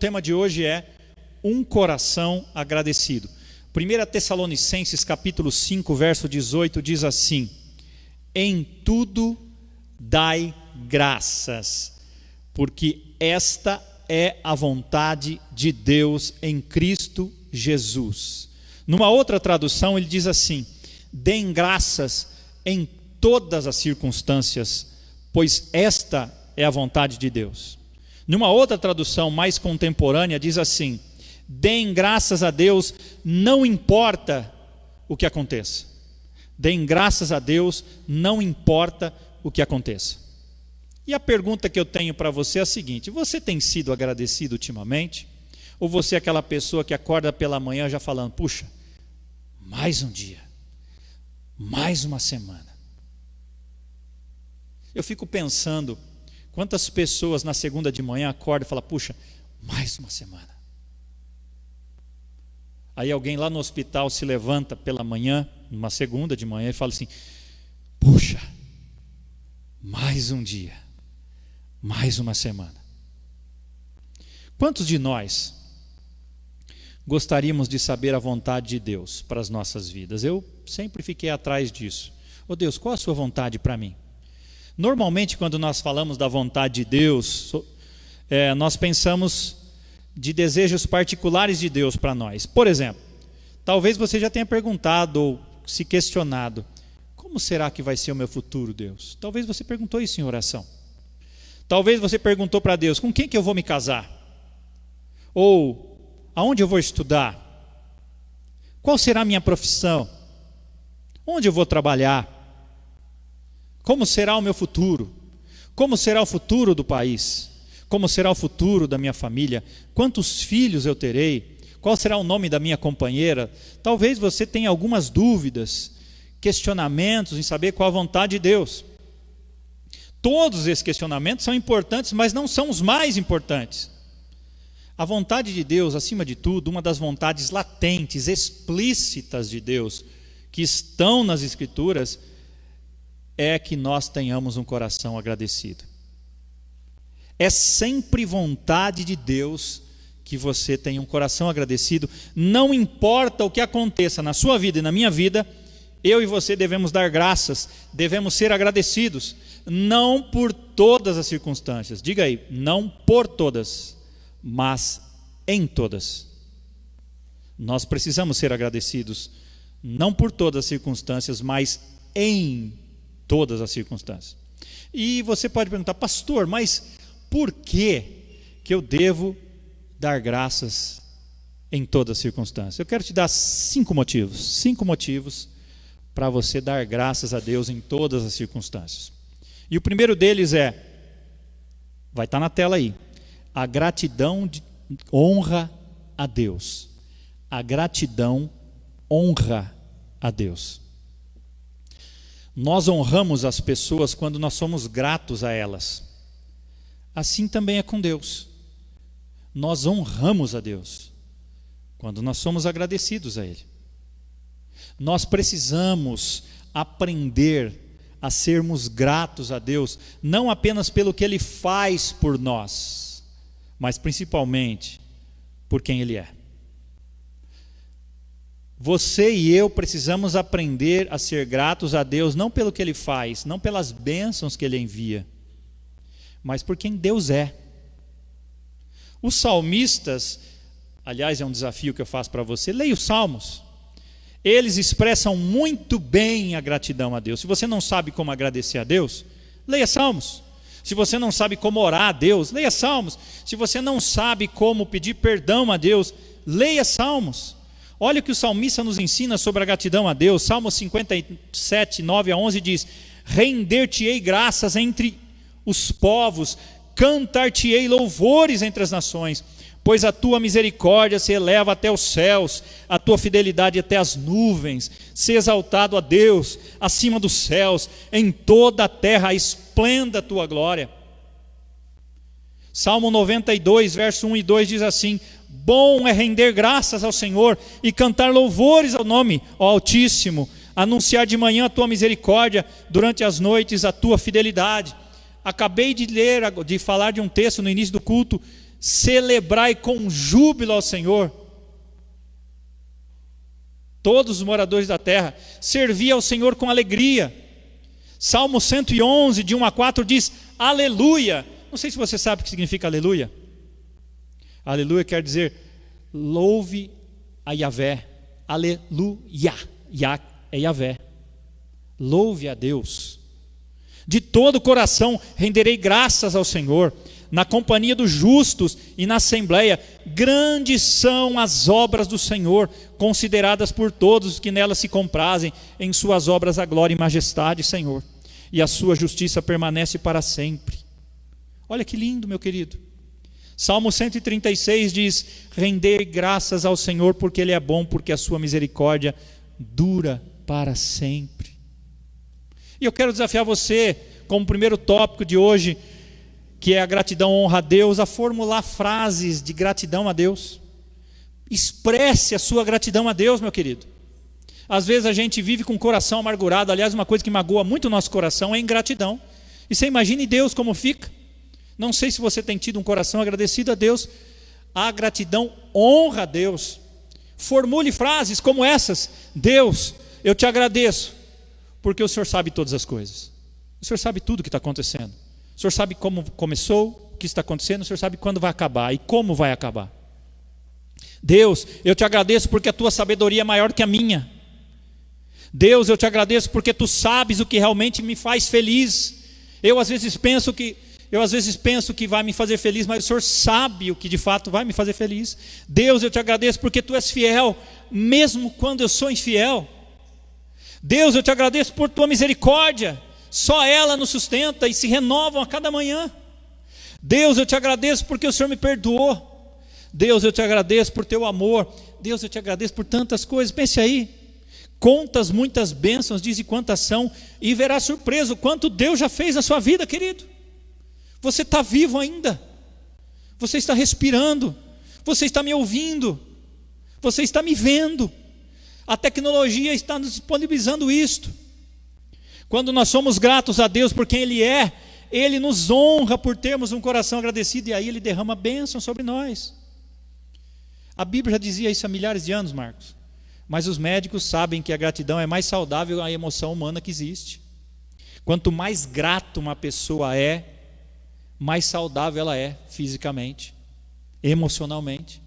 O tema de hoje é um coração agradecido. 1 Tessalonicenses capítulo 5, verso 18 diz assim: em tudo dai graças, porque esta é a vontade de Deus em Cristo Jesus. Numa outra tradução ele diz assim: deem graças em todas as circunstâncias, pois esta é a vontade de Deus. Numa outra tradução mais contemporânea diz assim: deem graças a Deus, não importa o que aconteça. Deem graças a Deus, não importa o que aconteça. E a pergunta que eu tenho para você é a seguinte: você tem sido agradecido ultimamente? Ou você é aquela pessoa que acorda pela manhã já falando, puxa, mais um dia, mais uma semana? Eu fico pensando, quantas pessoas na segunda de manhã acordam e falam, puxa, mais uma semana. Aí alguém lá no hospital se levanta pela manhã, numa segunda de manhã, e fala assim, puxa, mais um dia, mais uma semana. Quantos de nós gostaríamos de saber a vontade de Deus para as nossas vidas? Eu sempre fiquei atrás disso. Ô Deus, qual a sua vontade para mim? Normalmente, quando nós falamos da vontade de Deus, nós pensamos de desejos particulares de Deus para nós. Por exemplo, talvez você já tenha perguntado ou se questionado, como será que vai ser o meu futuro, Deus? Talvez você perguntou isso em oração. Talvez você perguntou para Deus, com quem que eu vou me casar? Ou, aonde eu vou estudar? Qual será a minha profissão? Onde eu vou trabalhar? Como será o meu futuro? Como será o futuro do país? Como será o futuro da minha família? Quantos filhos eu terei? Qual será o nome da minha companheira? Talvez você tenha algumas dúvidas, questionamentos em saber qual a vontade de Deus. Todos esses questionamentos são importantes, mas não são os mais importantes. A vontade de Deus, acima de tudo, uma das vontades latentes, explícitas de Deus, que estão nas Escrituras, é que nós tenhamos um coração agradecido. É sempre vontade de Deus que você tenha um coração agradecido. Não importa o que aconteça na sua vida e na minha vida, eu e você devemos dar graças, devemos ser agradecidos, não por todas as circunstâncias. Diga aí, não por todas, mas em todas. Nós precisamos ser agradecidos, não por todas as circunstâncias, mas em todas as circunstâncias. E você pode perguntar, pastor, mas por que eu devo dar graças em todas as circunstâncias? Eu quero te dar 5 motivos para você dar graças a Deus em todas as circunstâncias. E o primeiro deles vai estar na tela aí, a gratidão honra a Deus. A gratidão honra a Deus. Nós honramos as pessoas quando nós somos gratos a elas. Assim também é com Deus. Nós honramos a Deus quando nós somos agradecidos a Ele. Nós precisamos aprender a sermos gratos a Deus, não apenas pelo que Ele faz por nós, mas principalmente por quem Ele é. Você e eu precisamos aprender a ser gratos a Deus, não pelo que Ele faz, não pelas bênçãos que Ele envia, mas por quem Deus é. Os salmistas, aliás, é um desafio que eu faço para você, leia os salmos. Eles expressam muito bem a gratidão a Deus. Se você não sabe como agradecer a Deus, leia salmos. Se você não sabe como orar a Deus, leia salmos. Se você não sabe como pedir perdão a Deus, leia salmos. Olha o que o salmista nos ensina sobre a gratidão a Deus. Salmo 57, 9 a 11 diz: render-te-ei graças entre os povos, cantar-te-ei louvores entre as nações, pois a tua misericórdia se eleva até os céus, a tua fidelidade até as nuvens. Se exaltado a Deus acima dos céus, em toda a terra esplenda a tua glória. Salmo 92, verso 1 e 2 diz assim: bom é render graças ao Senhor e cantar louvores ao nome, ó Altíssimo, anunciar de manhã a tua misericórdia, durante as noites a tua fidelidade. Acabei de falar de um texto no início do culto, celebrai com júbilo ao Senhor, todos os moradores da terra, servi ao Senhor com alegria. Salmo 111, de 1 a 4 diz, aleluia. Não sei se você sabe o que significa aleluia. Aleluia quer dizer, louve a Yahvé. Aleluia, Yah é Yahvé. Louve a Deus. De todo o coração renderei graças ao Senhor, na companhia dos justos e na assembleia. Grandes são as obras do Senhor, consideradas por todos os que nelas se comprazem. Em suas obras a glória e majestade, Senhor, e a sua justiça permanece para sempre. Olha que lindo, meu querido. Salmo 136 diz, rendei graças ao Senhor, porque Ele é bom, porque a sua misericórdia dura para sempre. E eu quero desafiar você, como primeiro tópico de hoje, que é a gratidão, honra a Deus, a formular frases de gratidão a Deus. Expresse a sua gratidão a Deus, meu querido. Às vezes a gente vive com o coração amargurado. Aliás, uma coisa que magoa muito o nosso coração é a ingratidão. E você imagine Deus como fica. Não sei se você tem tido um coração agradecido a Deus. A gratidão honra a Deus. Formule frases como essas: Deus, eu te agradeço, porque o Senhor sabe todas as coisas. O Senhor sabe tudo o que está acontecendo. O Senhor sabe como começou, o que está acontecendo. O Senhor sabe quando vai acabar e como vai acabar. Deus, eu te agradeço porque a tua sabedoria é maior que a minha. Deus, eu te agradeço porque tu sabes o que realmente me faz feliz. Eu às vezes penso que vai me fazer feliz, mas o Senhor sabe o que de fato vai me fazer feliz. Deus, eu te agradeço porque tu és fiel, mesmo quando eu sou infiel. Deus, eu te agradeço por tua misericórdia, só ela nos sustenta e se renovam a cada manhã. Deus, eu te agradeço porque o Senhor me perdoou. Deus, eu te agradeço por teu amor. Deus, eu te agradeço por tantas coisas. Pense aí, contas muitas bênçãos, diz e quantas são, e verá surpreso quanto Deus já fez na sua vida, querido. Você está vivo ainda, você está respirando, você está me ouvindo, você está me vendo. A tecnologia está nos disponibilizando isto. Quando nós somos gratos a Deus por quem Ele é, Ele nos honra por termos um coração agradecido, e aí Ele derrama bênção sobre nós. A Bíblia já dizia isso há milhares de anos, Marcos, mas os médicos sabem que a gratidão é mais saudável à emoção humana que existe. Quanto mais grato uma pessoa é, mais saudável ela é fisicamente, emocionalmente.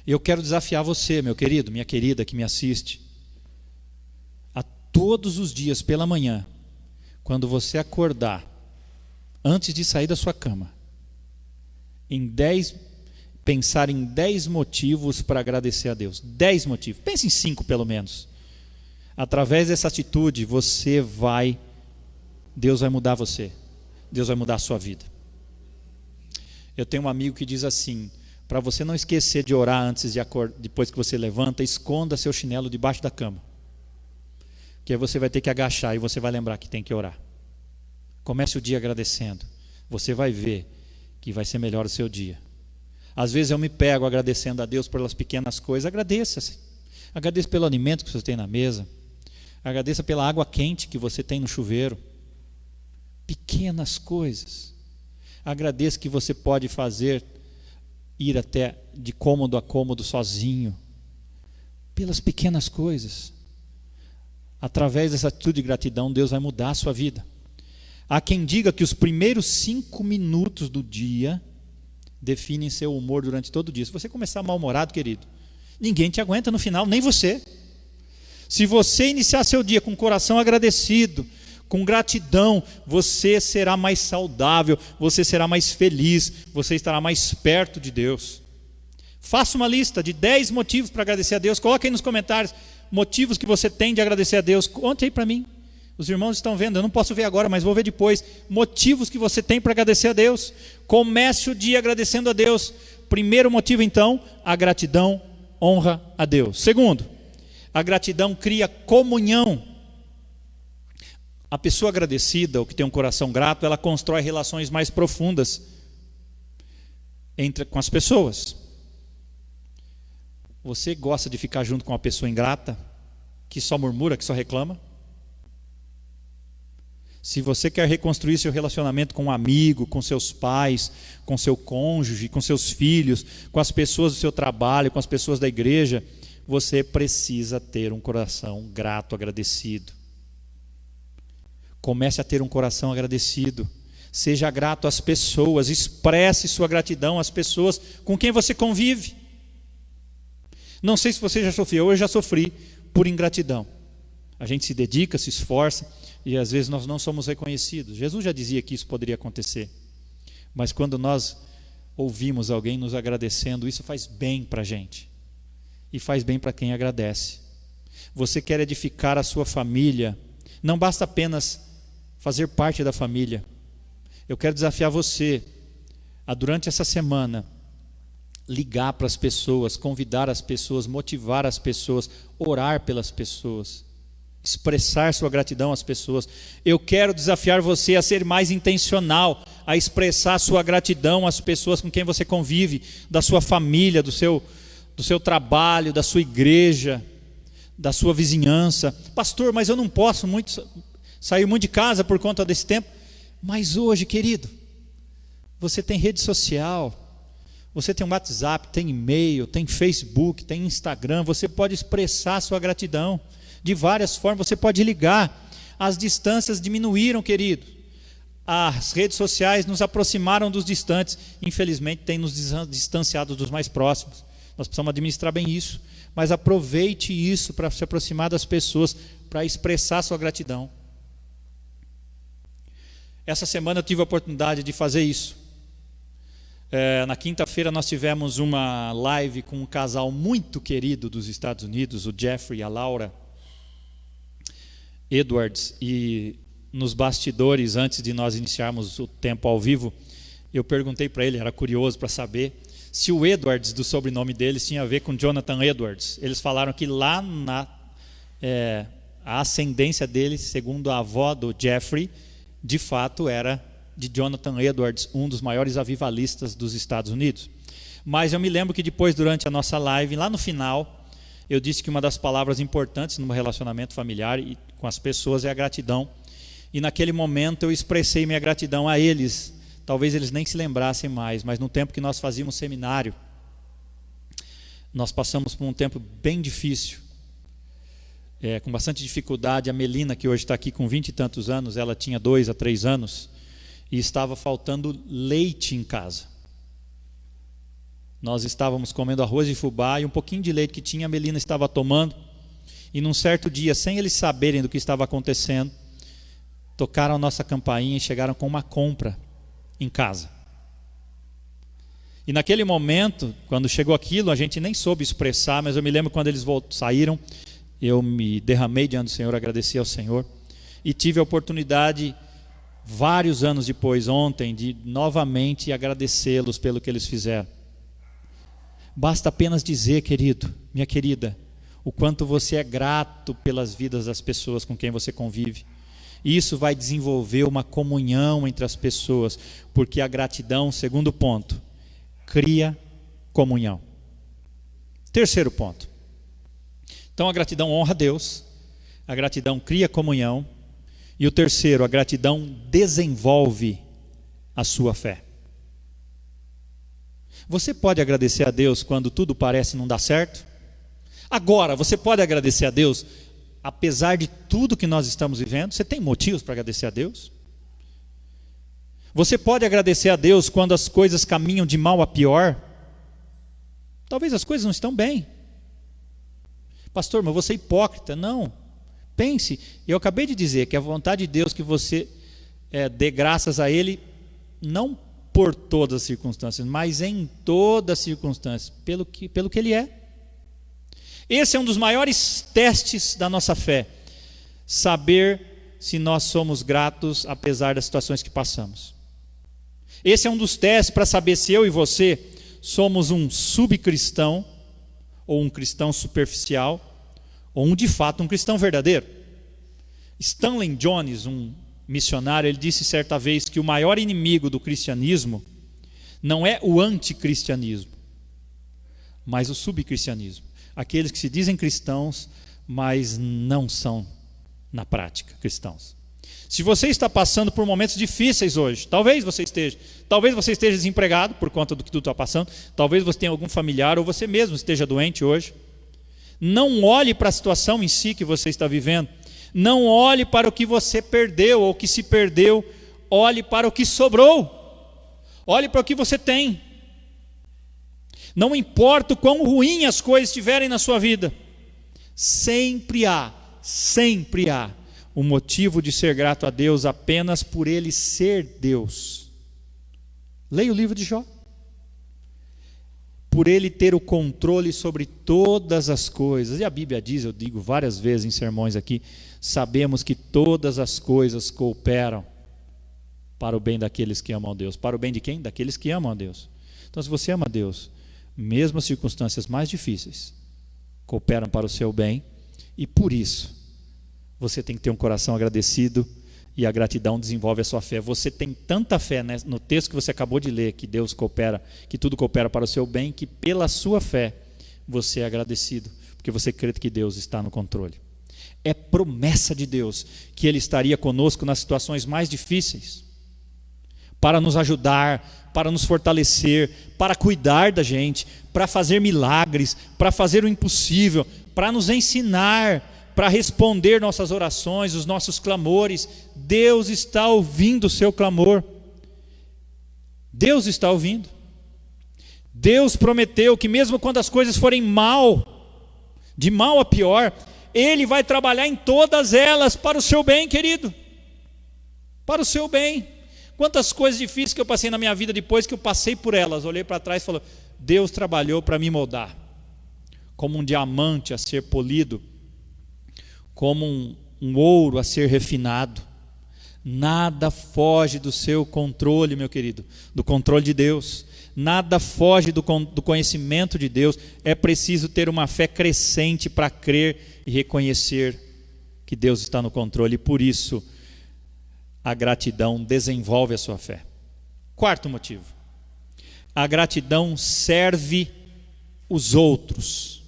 Eu quero desafiar você, meu querido, minha querida que me assiste, a todos os dias pela manhã, quando você acordar, antes de sair da sua cama, pensar em 10 motivos para agradecer a Deus. 10 motivos, pense em 5 pelo menos. Através dessa atitude, Deus vai mudar você. Deus vai mudar a sua vida. Eu tenho um amigo que diz assim: para você não esquecer de orar antes de acordar, depois que você levanta, esconda seu chinelo debaixo da cama, que aí você vai ter que agachar e você vai lembrar que tem que orar. Comece o dia agradecendo, você vai ver que vai ser melhor o seu dia. Às vezes eu me pego agradecendo a Deus pelas pequenas coisas. Agradeça-se. Agradeça pelo alimento que você tem na mesa. Agradeça pela água quente que você tem no chuveiro. Pequenas coisas. Agradeça que você pode ir até de cômodo a cômodo sozinho. Pelas pequenas coisas. Através dessa atitude de gratidão, Deus vai mudar a sua vida. Há quem diga que os primeiros 5 minutos do dia definem seu humor durante todo o dia. Se você começar mal-humorado, querido, ninguém te aguenta no final, nem você. Se você iniciar seu dia com o coração agradecido, com gratidão, você será mais saudável, você será mais feliz, você estará mais perto de Deus. Faça uma lista de 10 motivos para agradecer a Deus. Coloque aí nos comentários motivos que você tem de agradecer a Deus. Conte aí para mim. Os irmãos estão vendo, eu não posso ver agora, mas vou ver depois. Motivos que você tem para agradecer a Deus. Comece o dia agradecendo a Deus. Primeiro motivo então, a gratidão honra a Deus. Segundo, a gratidão cria comunhão. A pessoa agradecida, ou que tem um coração grato, ela constrói relações mais profundas com as pessoas. Você gosta de ficar junto com uma pessoa ingrata, que só murmura, que só reclama? Se você quer reconstruir seu relacionamento com um amigo, com seus pais, com seu cônjuge, com seus filhos, com as pessoas do seu trabalho, com as pessoas da igreja, você precisa ter um coração grato, agradecido. Comece a ter um coração agradecido. Seja grato às pessoas, expresse sua gratidão às pessoas com quem você convive. Não sei se você já sofreu, eu já sofri por ingratidão. A gente se dedica, se esforça e às vezes nós não somos reconhecidos. Jesus já dizia que isso poderia acontecer. Mas quando nós ouvimos alguém nos agradecendo, isso faz bem para a gente. E faz bem para quem agradece. Você quer edificar a sua família, não basta apenas fazer parte da família. Eu quero desafiar você a, durante essa semana, ligar para as pessoas, convidar as pessoas, motivar as pessoas, orar pelas pessoas, expressar sua gratidão às pessoas. Eu quero desafiar você a ser mais intencional, a expressar sua gratidão às pessoas com quem você convive, da sua família, do seu trabalho, da sua igreja, da sua vizinhança. Pastor, mas eu não posso sair muito de casa por conta desse tempo. Mas hoje, querido, você tem rede social, você tem um WhatsApp, tem e-mail, tem Facebook, tem Instagram, você pode expressar sua gratidão de várias formas, você pode ligar. As distâncias diminuíram, querido. As redes sociais nos aproximaram dos distantes, infelizmente tem nos distanciado dos mais próximos. Nós precisamos administrar bem isso, mas aproveite isso para se aproximar das pessoas, para expressar sua gratidão. Essa semana eu tive a oportunidade de fazer isso. Na quinta-feira nós tivemos uma live com um casal muito querido dos Estados Unidos, o Jeffrey e a Laura Edwards, e nos bastidores, antes de nós iniciarmos o tempo ao vivo, eu perguntei para ele, era curioso para saber, se o Edwards, do sobrenome deles, tinha a ver com Jonathan Edwards. Eles falaram que lá a ascendência deles, segundo a avó do Jeffrey, de fato era de Jonathan Edwards, um dos maiores avivalistas dos Estados Unidos. Mas eu me lembro que depois, durante a nossa live, lá no final, eu disse que uma das palavras importantes no relacionamento familiar e com as pessoas é a gratidão. E naquele momento eu expressei minha gratidão a eles. Talvez eles nem se lembrassem mais, mas no tempo que nós fazíamos seminário, nós passamos por um tempo bem difícil. Com bastante dificuldade. A Melina, que hoje está aqui com 20 e tantos anos, ela tinha 2 a 3 anos e estava faltando leite em casa. Nós estávamos comendo arroz de fubá e um pouquinho de leite que tinha, a Melina estava tomando. E num certo dia, sem eles saberem do que estava acontecendo, tocaram a nossa campainha e chegaram com uma compra em casa. E naquele momento, quando chegou aquilo, a gente nem soube expressar, mas eu me lembro quando eles saíram, eu me derramei diante do Senhor, agradeci ao Senhor e tive a oportunidade, vários anos depois, ontem, de novamente agradecê-los pelo que eles fizeram. Basta apenas dizer, querido, minha querida, o quanto você é grato pelas vidas das pessoas com quem você convive. Isso vai desenvolver uma comunhão entre as pessoas, porque a gratidão, segundo ponto, cria comunhão. Terceiro ponto. Então a gratidão honra a Deus, a gratidão cria comunhão, e o terceiro, a gratidão desenvolve a sua fé. Você pode agradecer a Deus quando tudo parece não dar certo? Agora, você pode agradecer a Deus apesar de tudo que nós estamos vivendo? Você tem motivos para agradecer a Deus? Você pode agradecer a Deus quando as coisas caminham de mal a pior? Talvez as coisas não estão bem. Pastor, mas você é hipócrita. Não. Pense, eu acabei de dizer que a vontade de Deus que você dê graças a Ele, não por todas as circunstâncias, mas em todas as circunstâncias, pelo que Ele é. Esse é um dos maiores testes da nossa fé, saber se nós somos gratos apesar das situações que passamos. Esse é um dos testes para saber se eu e você somos um subcristão, ou um cristão superficial, ou de fato um cristão verdadeiro. Stanley Jones, um missionário, ele disse certa vez que o maior inimigo do cristianismo não é o anticristianismo, mas o subcristianismo. Aqueles que se dizem cristãos, mas não são na prática cristãos. Se você está passando por momentos difíceis hoje, talvez você esteja desempregado por conta do que tu está passando, talvez você tenha algum familiar ou você mesmo esteja doente hoje. Não olhe para a situação em si que você está vivendo, não olhe para o que você perdeu ou que se perdeu, olhe para o que sobrou, olhe para o que você tem. Não importa o quão ruim as coisas estiverem na sua vida, sempre há um motivo de ser grato a Deus apenas por Ele ser Deus. Leia o livro de Jó. Por Ele ter o controle sobre todas as coisas. E a Bíblia diz, eu digo várias vezes em sermões aqui, sabemos que todas as coisas cooperam para o bem daqueles que amam a Deus. Para o bem de quem? Daqueles que amam a Deus. Então, se você ama a Deus, mesmo as circunstâncias mais difíceis cooperam para o seu bem, e por isso você tem que ter um coração agradecido, e a gratidão desenvolve a sua fé. Você tem tanta fé, né, no texto que você acabou de ler, que Deus coopera, que tudo coopera para o seu bem, que pela sua fé você é agradecido, porque você crê que Deus está no controle. É promessa de Deus que Ele estaria conosco nas situações mais difíceis, para nos ajudar, para nos fortalecer, para cuidar da gente, para fazer milagres, para fazer o impossível, para nos ensinar, para responder nossas orações, os nossos clamores. Deus está ouvindo o seu clamor. Deus está ouvindo. Deus prometeu que mesmo quando as coisas forem mal, de mal a pior, Ele vai trabalhar em todas elas para o seu bem, querido. Para o seu bem. Quantas coisas difíceis que eu passei na minha vida depois que eu passei por elas, olhei para trás e falei, Deus trabalhou para me moldar, como um diamante a ser polido, como um ouro a ser refinado. Nada foge do seu controle, meu querido, do controle de Deus. Nada foge do conhecimento de Deus. É preciso ter uma fé crescente para crer e reconhecer que Deus está no controle, e por isso a gratidão desenvolve a sua fé. Quarto motivo: a gratidão serve os outros.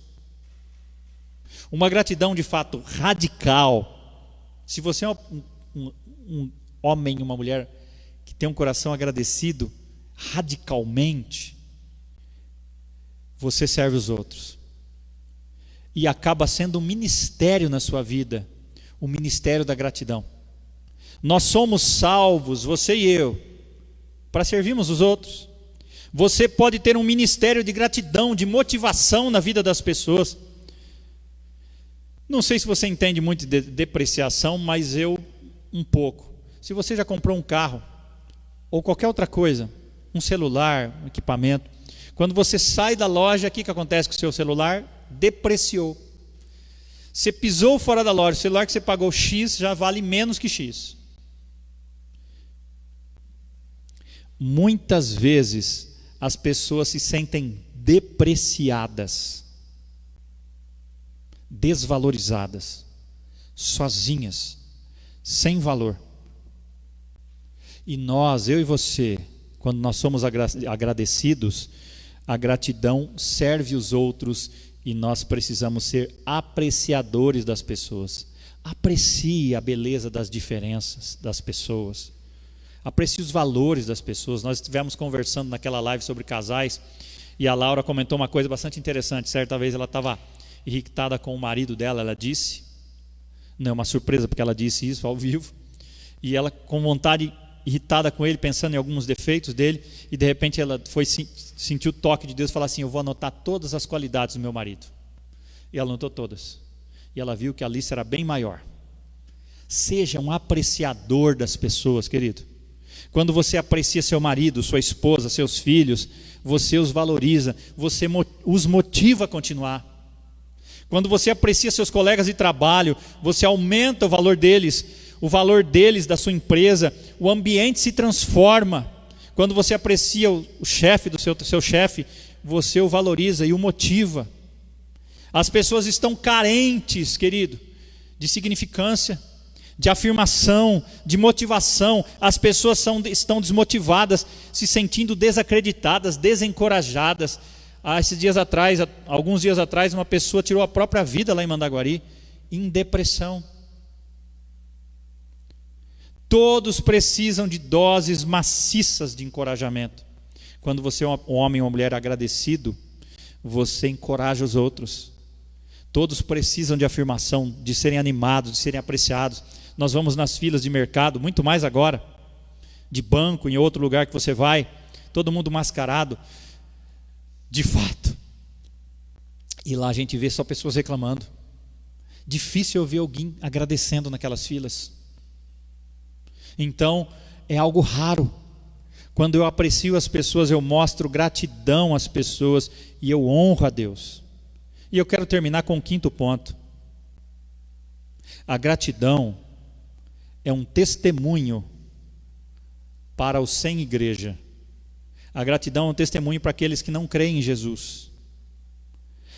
Uma gratidão de fato radical. Se você é um homem, uma mulher que tem um coração agradecido radicalmente, você serve os outros. E acaba sendo um ministério na sua vida, o ministério da gratidão. Nós somos salvos, você e eu, para servirmos os outros. Você pode ter um ministério de gratidão, de motivação na vida das pessoas. Não sei se você entende muito de depreciação, mas eu um pouco. Se você já comprou um carro, ou qualquer outra coisa, um celular, um equipamento, quando você sai da loja, o que acontece com o seu celular? Depreciou. Você pisou fora da loja, o celular que você pagou X já vale menos que X. Muitas vezes as pessoas se sentem depreciadas, desvalorizadas, sozinhas, sem valor. E nós, eu e você, quando nós somos agradecidos, a gratidão serve os outros e nós precisamos ser apreciadores das pessoas. Aprecie a beleza das diferenças das pessoas. Aprecie os valores das pessoas. Nós estivemos conversando naquela live sobre casais e a Laura comentou uma coisa bastante interessante. Certa vez ela estava irritada com o marido dela, ela disse, não é uma surpresa porque ela disse isso ao vivo, e ela com vontade, irritada com ele, pensando em alguns defeitos dele, e de repente ela sentiu o toque de Deus e falou assim, eu vou anotar todas as qualidades do meu marido. E ela anotou todas, e ela viu que a lista era bem maior. Seja um apreciador das pessoas, querido. Quando você aprecia seu marido, sua esposa, seus filhos, você os valoriza, você os motiva a continuar. Quando você aprecia seus colegas de trabalho, você aumenta o valor deles da sua empresa, o ambiente se transforma. Quando você aprecia o chefe do seu chefe, você o valoriza e o motiva. As pessoas estão carentes, querido, de significância, de afirmação, de motivação. As pessoas estão desmotivadas, se sentindo desacreditadas, desencorajadas. Alguns dias atrás, uma pessoa tirou a própria vida lá em Mandaguari, em depressão. Todos precisam de doses maciças de encorajamento. Quando você é um homem ou uma mulher agradecido, você encoraja os outros. Todos precisam de afirmação, de serem animados, de serem apreciados. Nós vamos nas filas de mercado, muito mais agora, de banco, em outro lugar que você vai, todo mundo mascarado, de fato. E lá a gente vê só pessoas reclamando. Difícil ouvir alguém agradecendo naquelas filas. Então, é algo raro. Quando eu aprecio as pessoas, eu mostro gratidão às pessoas e eu honro a Deus. E eu quero terminar com o quinto ponto. A gratidão é um testemunho para os sem igreja. A gratidão é um testemunho para aqueles que não creem em Jesus.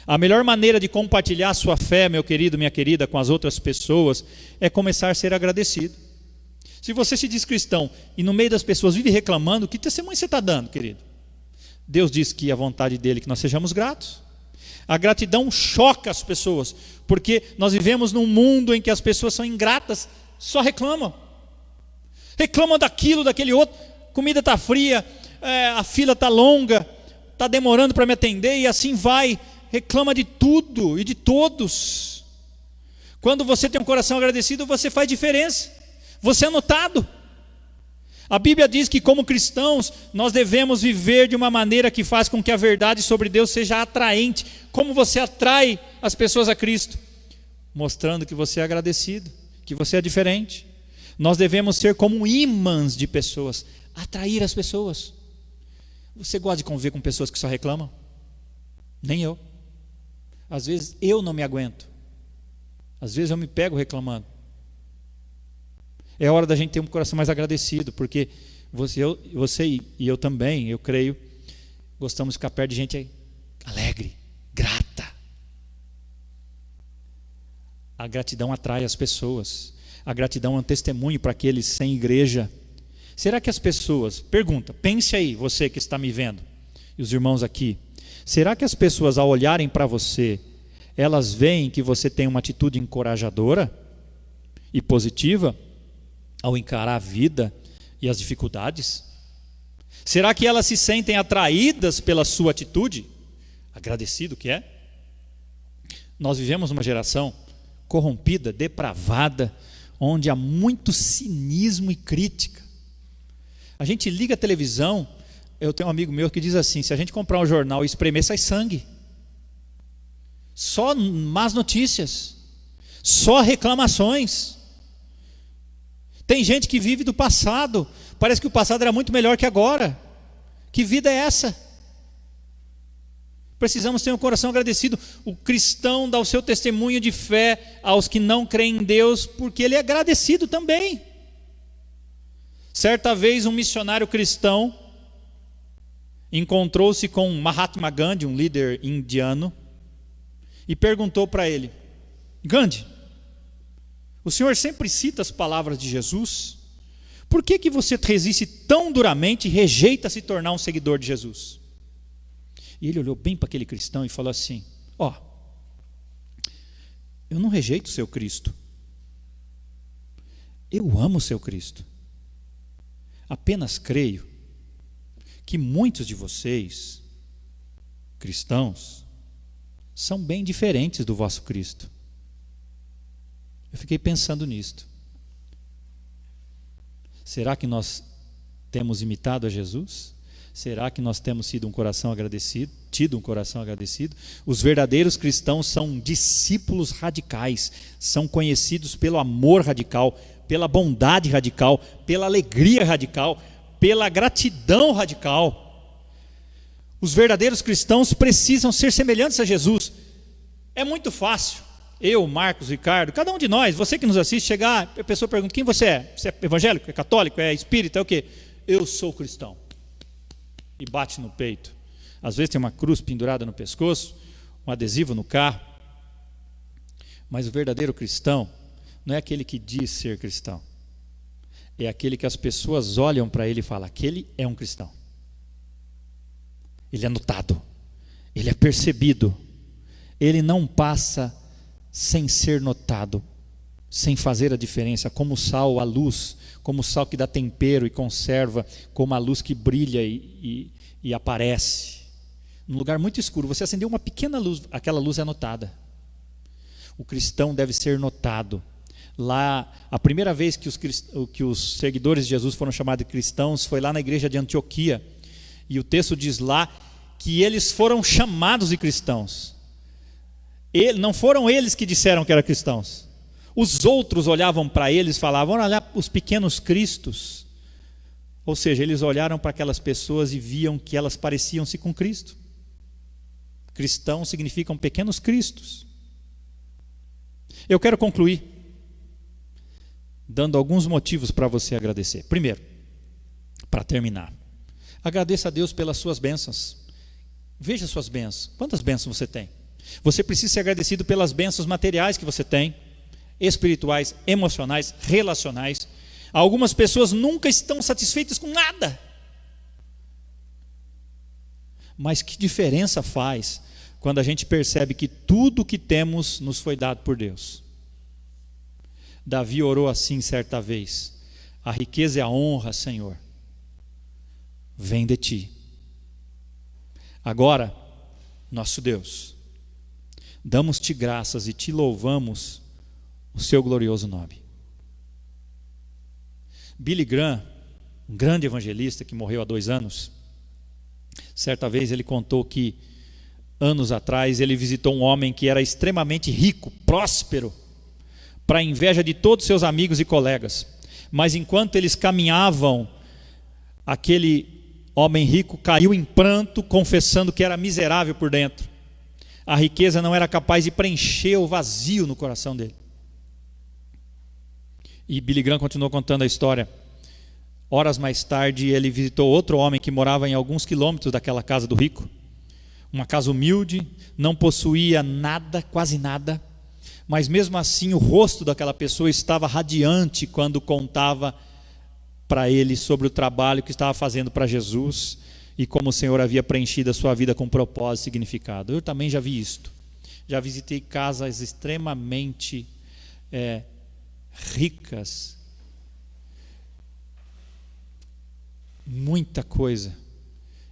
A melhor maneira de compartilhar a sua fé, meu querido, minha querida, com as outras pessoas, é começar a ser agradecido. Se você se diz cristão e no meio das pessoas vive reclamando, que testemunho você está dando, querido? Deus diz que é a vontade dele que nós sejamos gratos. A gratidão choca as pessoas, porque nós vivemos num mundo em que as pessoas são ingratas, só reclamam. Reclamam daquilo, daquele outro, comida está fria, a fila está longa, está demorando para me atender e assim vai. Reclama de tudo e de todos. Quando você tem um coração agradecido, você faz diferença. Você é notado. A Bíblia diz que como cristãos, nós devemos viver de uma maneira que faz com que a verdade sobre Deus seja atraente. Como você atrai as pessoas a Cristo? Mostrando que você é agradecido, que você é diferente. Nós devemos ser como ímãs de pessoas, atrair as pessoas. Você gosta de conviver com pessoas que só reclamam? Nem eu. Às vezes eu não me aguento. Às vezes eu me pego reclamando. É hora da gente ter um coração mais agradecido, porque você e eu também, eu creio, gostamos de ficar perto de gente alegre, grata. A gratidão atrai as pessoas. A gratidão é um testemunho para aqueles sem igreja. Será que as pessoas, pergunta, pense aí, você que está me vendo, e os irmãos aqui, será que as pessoas ao olharem para você, elas veem que você tem uma atitude encorajadora e positiva ao encarar a vida e as dificuldades? Será que elas se sentem atraídas pela sua atitude? Agradecido que é? Nós vivemos numa geração corrompida, depravada, onde há muito cinismo e crítica. A gente liga a televisão, eu tenho um amigo meu que diz assim, se a gente comprar um jornal e espremer, sai sangue. Só más notícias, só reclamações. Tem gente que vive do passado, parece que o passado era muito melhor que agora. Que vida é essa? Precisamos ter um coração agradecido. O cristão dá o seu testemunho de fé aos que não creem em Deus, porque ele é agradecido também. Certa vez um missionário cristão encontrou-se com Mahatma Gandhi, um líder indiano, e perguntou para ele: Gandhi, o senhor sempre cita as palavras de Jesus, por que você resiste tão duramente e rejeita se tornar um seguidor de Jesus? E ele olhou bem para aquele cristão e falou assim: eu não rejeito o seu Cristo, eu amo o seu Cristo, apenas creio que muitos de vocês, cristãos, são bem diferentes do vosso Cristo. Eu fiquei pensando nisto. Será que nós temos imitado a Jesus? Será que nós temos tido um coração agradecido? Os verdadeiros cristãos são discípulos radicais, são conhecidos pelo amor radical, pela bondade radical, pela alegria radical, pela gratidão radical. Os verdadeiros cristãos precisam ser semelhantes a Jesus. É muito fácil. Eu, Marcos, Ricardo, cada um de nós, você que nos assiste, chegar, a pessoa pergunta: quem você é? Você é evangélico, é católico, é espírita, é o quê? Eu sou cristão. E bate no peito. Às vezes tem uma cruz pendurada no pescoço, um adesivo no carro. Mas o verdadeiro cristão não é aquele que diz ser cristão. É aquele que as pessoas olham para ele e falam: aquele é um cristão. Ele é notado, ele é percebido, ele não passa sem ser notado. sem fazer a diferença, como o sal, a luz, como o sal que dá tempero e conserva, como a luz que brilha e aparece. Num lugar muito escuro, você acendeu uma pequena luz, aquela luz é notada. O cristão deve ser notado. Lá, a primeira vez que os seguidores de Jesus foram chamados de cristãos foi lá na igreja de Antioquia. E o texto diz lá que eles foram chamados de cristãos. Não foram eles que disseram que eram cristãos. Os outros olhavam para eles e falavam: olha, os pequenos cristos. Ou seja, eles olharam para aquelas pessoas e viam que elas pareciam-se com Cristo. Cristãos significam pequenos cristos. Eu quero concluir dando alguns motivos para você agradecer. Primeiro, para terminar, agradeça a Deus pelas suas bênçãos. Veja suas bênçãos. Quantas bênçãos você tem? Você precisa ser agradecido pelas bênçãos materiais que você tem, espirituais, emocionais, relacionais. Algumas pessoas nunca estão satisfeitas com nada. Mas que diferença faz quando a gente percebe que tudo o que temos nos foi dado por Deus. Davi orou assim certa vez: a riqueza e a honra, Senhor, vem de Ti. Agora, nosso Deus, damos-Te graças e Te louvamos o Seu glorioso nome. Billy Graham, um grande evangelista que morreu há 2 anos, certa vez ele contou que, anos atrás, ele visitou um homem que era extremamente rico, próspero, para a inveja de todos seus amigos e colegas. Mas enquanto eles caminhavam, aquele homem rico caiu em pranto, confessando que era miserável por dentro. A riqueza não era capaz de preencher o vazio no coração dele. E Billy Graham continuou contando a história. Horas mais tarde, ele visitou outro homem que morava em alguns quilômetros daquela casa do rico. Uma casa humilde, não possuía nada, quase nada, mas mesmo assim o rosto daquela pessoa estava radiante quando contava para ele sobre o trabalho que estava fazendo para Jesus e como o Senhor havia preenchido a sua vida com propósito e significado. Eu também já vi isto. Já visitei casas extremamente ricas, muita coisa,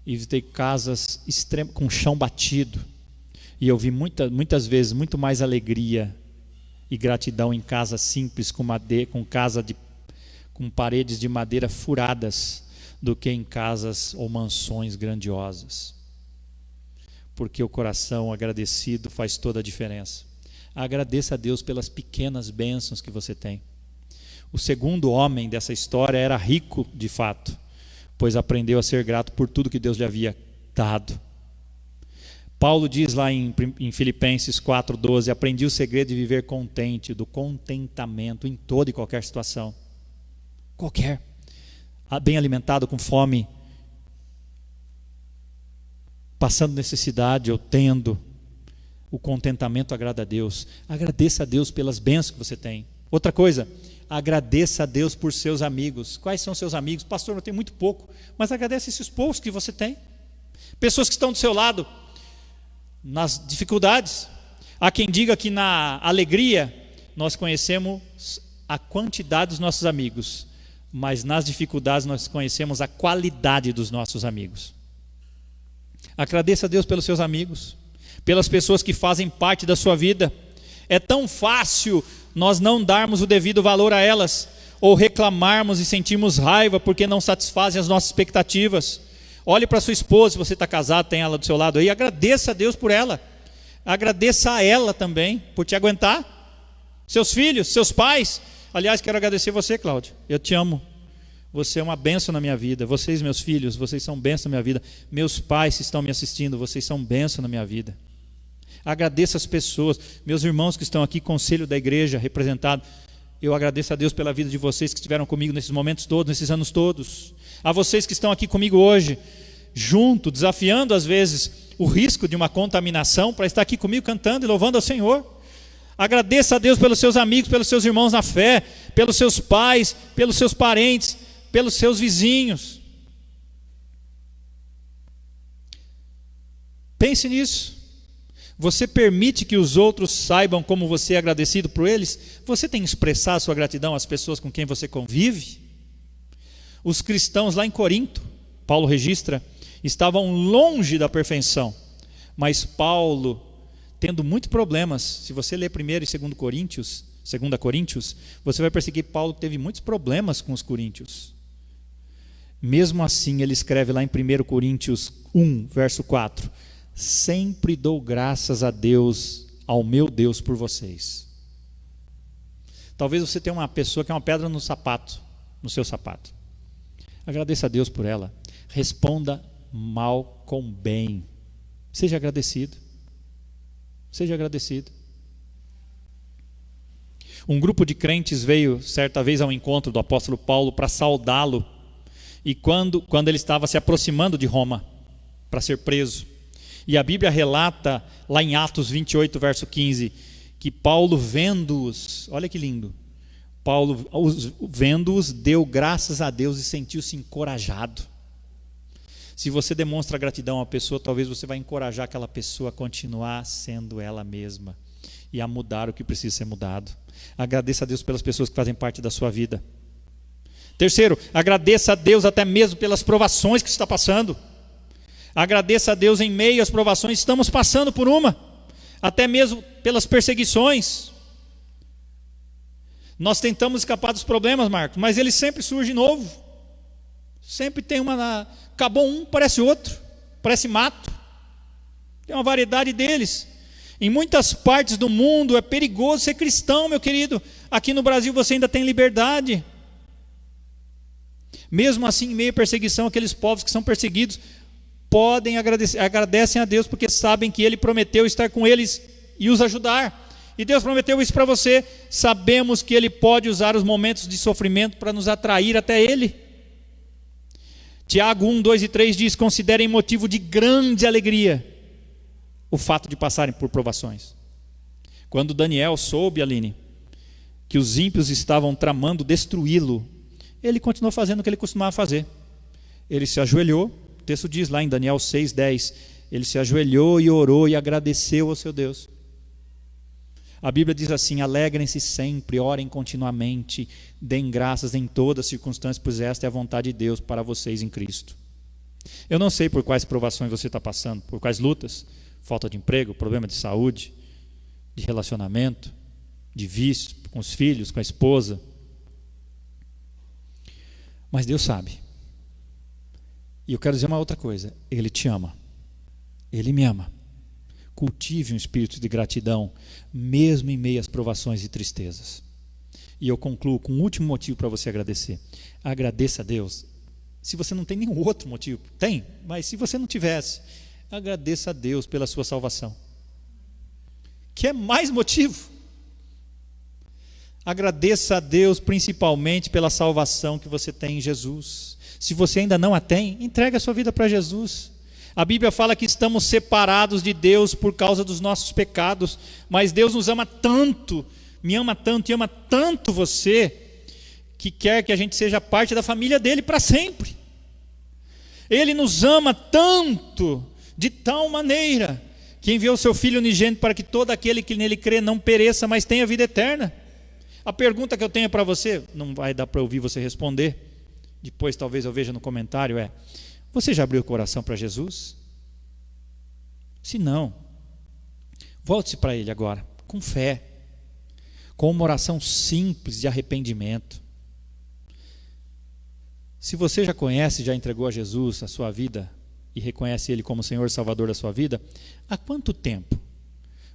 e visitei casas com chão batido, e eu vi muitas vezes muito mais alegria e gratidão em casas simples com paredes de madeira furadas do que em casas ou mansões grandiosas, porque o coração agradecido faz toda a diferença. Agradeça a Deus pelas pequenas bênçãos que você tem. O segundo homem dessa história era rico de fato, pois aprendeu a ser grato por tudo que Deus lhe havia dado. Paulo diz lá em Filipenses 4,12: aprendi o segredo de viver contente, do contentamento em toda e qualquer situação. Qualquer. Bem alimentado, com fome, passando necessidade ou tendo, o contentamento agrada a Deus. Agradeça a Deus pelas bênçãos que você tem. Outra coisa, agradeça a Deus por seus amigos. Quais são seus amigos? Pastor, eu tenho muito pouco, mas agradece esses poucos que você tem. Pessoas que estão do seu lado nas dificuldades. Há quem diga que na alegria nós conhecemos a quantidade dos nossos amigos, mas nas dificuldades nós conhecemos a qualidade dos nossos amigos. Agradeça a Deus pelos seus amigos, pelas pessoas que fazem parte da sua vida. É tão fácil nós não darmos o devido valor a elas, ou reclamarmos e sentirmos raiva porque não satisfazem as nossas expectativas. Olhe para sua esposa, se você está casado, tem ela do seu lado aí, agradeça a Deus por ela. Agradeça a ela também por te aguentar. Seus filhos, seus pais. Aliás, quero agradecer você, Cláudia. Eu te amo. Você é uma bênção na minha vida. Vocês, meus filhos, vocês são bênção na minha vida. Meus pais que estão me assistindo, vocês são bênção na minha vida. Agradeça as pessoas, meus irmãos que estão aqui, conselho da igreja representado. Eu agradeço a Deus pela vida de vocês que estiveram comigo nesses momentos todos, nesses anos todos. A vocês que estão aqui comigo hoje, junto, desafiando às vezes o risco de uma contaminação, para estar aqui comigo cantando e louvando ao Senhor. Agradeça a Deus pelos seus amigos, pelos seus irmãos na fé, pelos seus pais, pelos seus parentes, pelos seus vizinhos. Pense nisso. Você permite que os outros saibam como você é agradecido por eles? Você tem expressado sua gratidão às pessoas com quem você convive? Os cristãos lá em Corinto, Paulo registra, estavam longe da perfeição, mas Paulo, tendo muitos problemas, se você ler 1 e 2 Coríntios, você vai perceber que Paulo teve muitos problemas com os coríntios. Mesmo assim, ele escreve lá em 1 Coríntios 1, verso 4, sempre dou graças a Deus, ao meu Deus por vocês. Talvez você tenha uma pessoa que é uma pedra no sapato, no seu sapato. Agradeça a Deus por ela. Responda mal com bem. Seja agradecido. Seja agradecido. Um grupo de crentes veio certa vez ao encontro do apóstolo Paulo para saudá-lo. E quando ele estava se aproximando de Roma para ser preso. E a Bíblia relata lá em Atos 28, verso 15, que Paulo vendo-os, olha que lindo, Paulo vendo-os deu graças a Deus e sentiu-se encorajado. Se você demonstra gratidão a uma pessoa, talvez você vai encorajar aquela pessoa a continuar sendo ela mesma e a mudar o que precisa ser mudado. Agradeça a Deus pelas pessoas que fazem parte da sua vida. Terceiro, agradeça a Deus até mesmo pelas provações que você está passando. Agradeça a Deus em meio às provações, estamos passando por uma, até mesmo pelas perseguições. Nós tentamos escapar dos problemas, Marcos, mas ele sempre surge de novo. Sempre tem acabou um, parece outro, parece mato. Tem uma variedade deles. Em muitas partes do mundo é perigoso ser cristão, meu querido. Aqui no Brasil você ainda tem liberdade. Mesmo assim, em meio à perseguição, aqueles povos que são perseguidos agradecem a Deus porque sabem que Ele prometeu estar com eles e os ajudar. E Deus prometeu isso para você. Sabemos que Ele pode usar os momentos de sofrimento para nos atrair até Ele. Tiago 1, 2 e 3 diz: considerem motivo de grande alegria o fato de passarem por provações. Quando Daniel soube, Aline, que os ímpios estavam tramando destruí-lo, ele continuou fazendo o que ele costumava fazer. Ele se ajoelhou, o texto diz lá em Daniel 6, 10, ele se ajoelhou e orou e agradeceu ao seu Deus. A Bíblia diz assim: alegrem-se sempre, orem continuamente, deem graças em todas as circunstâncias, pois esta é a vontade de Deus para vocês em Cristo. Eu não sei por quais provações você está passando, por quais lutas, falta de emprego, problema de saúde, de relacionamento, de vício, com os filhos, com a esposa. Mas Deus sabe. E eu quero dizer uma outra coisa: Ele te ama, Ele me ama. Cultive um espírito de gratidão, mesmo em meio às provações e tristezas. E eu concluo com um último motivo para você agradecer. Agradeça a Deus. Se você não tem nenhum outro motivo, tem, mas se você não tivesse, agradeça a Deus pela sua salvação. Quer mais motivo? Agradeça a Deus principalmente pela salvação que você tem em Jesus. Se você ainda não a tem, entregue a sua vida para Jesus. A Bíblia fala que estamos separados de Deus por causa dos nossos pecados, mas Deus nos ama tanto, me ama tanto e ama tanto você, que quer que a gente seja parte da família dele para sempre. Ele nos ama tanto, de tal maneira, que enviou o seu Filho unigênito para que todo aquele que nele crê não pereça, mas tenha vida eterna. A pergunta que eu tenho para você, não vai dar para ouvir você responder, depois talvez eu veja no comentário, é: você já abriu o coração para Jesus? Se não, volte-se para Ele agora, com fé, com uma oração simples de arrependimento. Se você já conhece, já entregou a Jesus a sua vida e reconhece Ele como Senhor e Salvador da sua vida, há quanto tempo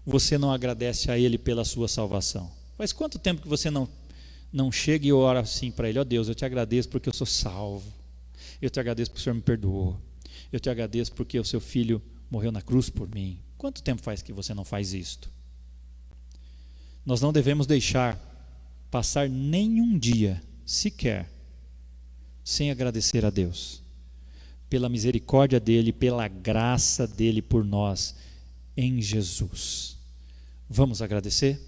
você não agradece a Ele pela sua salvação? Faz quanto tempo que você não chega e ora assim para Ele: ó Deus, eu te agradeço porque eu sou salvo, eu te agradeço porque o Senhor me perdoou, eu te agradeço porque o seu Filho morreu na cruz por mim. Quanto tempo faz que você não faz isto? Nós não devemos deixar passar nenhum dia sequer sem agradecer a Deus pela misericórdia dEle, pela graça dEle por nós em Jesus. Vamos agradecer?